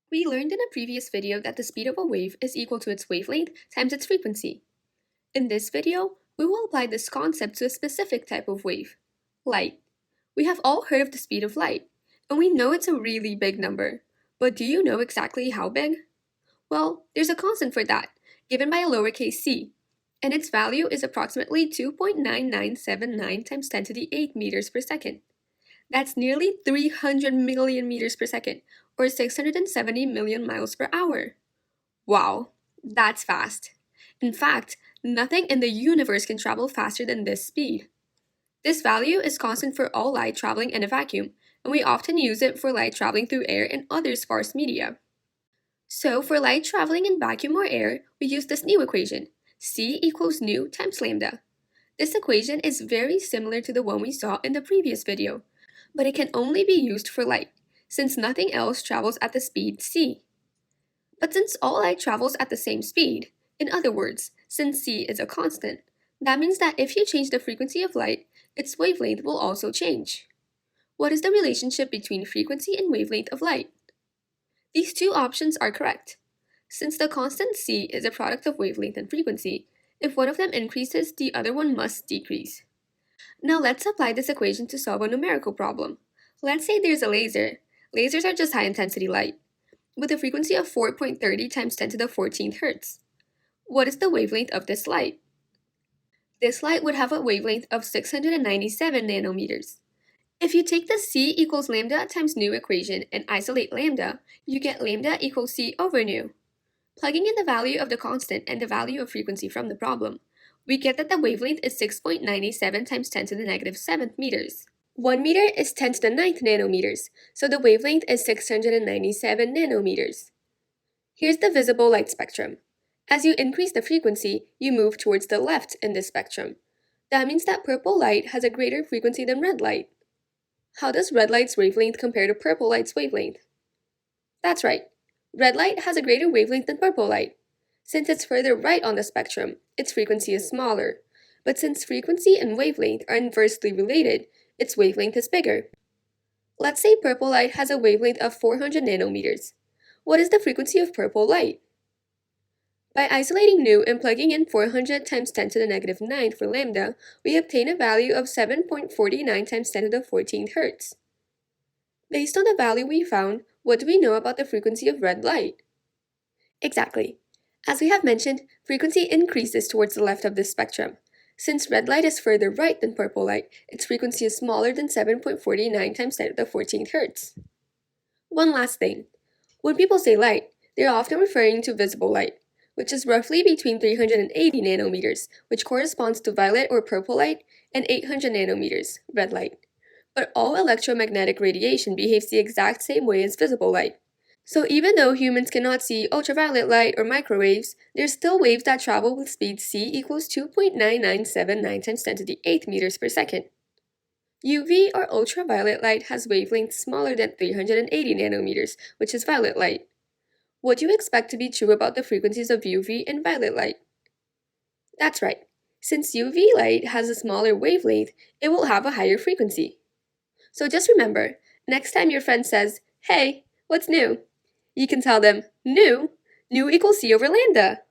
We learned in a previous video that the speed of a wave is equal to its wavelength times its frequency. In this video, we will apply this concept to a specific type of wave, light. We have all heard of the speed of light, and we know it's a really big number. But do you know exactly how big? Well, there's a constant for that, given by a lowercase c, and its value is approximately 2.9979 times 10 to the 8 meters per second. That's nearly 300 million meters per second, or 670 million miles per hour. Wow, that's fast. In fact, nothing in the universe can travel faster than this speed. This value is constant for all light traveling in a vacuum, and we often use it for light traveling through air and other sparse media. So for light traveling in vacuum or air, we use this new equation, c equals nu times lambda. This equation is very similar to the one we saw in the previous video, but it can only be used for light, since nothing else travels at the speed c. But since all light travels at the same speed, in other words, since c is a constant, that means that if you change the frequency of light, its wavelength will also change. What is the relationship between frequency and wavelength of light? These two options are correct. Since the constant c is a product of wavelength and frequency, if one of them increases, the other one must decrease. Now let's apply this equation to solve a numerical problem. Let's say there's a laser. Lasers are just high-intensity light, with a frequency of 4.30 times 10 to the 14th hertz. What is the wavelength of this light? This light would have a wavelength of 697 nanometers. If you take the c equals lambda times nu equation and isolate lambda, you get lambda equals c over nu. Plugging in the value of the constant and the value of frequency from the problem, we get that the wavelength is 6.97 times 10 to the negative 7th meters. 1 meter is 10 to the 9th nanometers, so the wavelength is 697 nanometers. Here's the visible light spectrum. As you increase the frequency, you move towards the left in this spectrum. That means that purple light has a greater frequency than red light. How does red light's wavelength compare to purple light's wavelength? That's right. Red light has a greater wavelength than purple light. Since it's further right on the spectrum, its frequency is smaller. But since frequency and wavelength are inversely related, its wavelength is bigger. Let's say purple light has a wavelength of 400 nanometers. What is the frequency of purple light? By isolating nu and plugging in 400 times 10 to the negative 9 for lambda, we obtain a value of 7.49 times 10 to the 14th hertz. Based on the value we found, what do we know about the frequency of red light? Exactly. As we have mentioned, frequency increases towards the left of this spectrum. Since red light is further right than purple light, its frequency is smaller than 7.49 times 10 to the 14th hertz. One last thing. When people say light, they're often referring to visible light, which is roughly between 380 nanometers, which corresponds to violet or purple light, and 800 nanometers, red light. But all electromagnetic radiation behaves the exact same way as visible light. So even though humans cannot see ultraviolet light or microwaves, there's still waves that travel with speed c equals 2.9979 times 10 to the 8th meters per second. UV or ultraviolet light has wavelengths smaller than 380 nanometers, which is violet light. What do you expect to be true about the frequencies of UV and violet light? That's right. Since UV light has a smaller wavelength, it will have a higher frequency. So just remember, next time your friend says, "Hey, what's new?" you can tell them, "Nu equals c over lambda."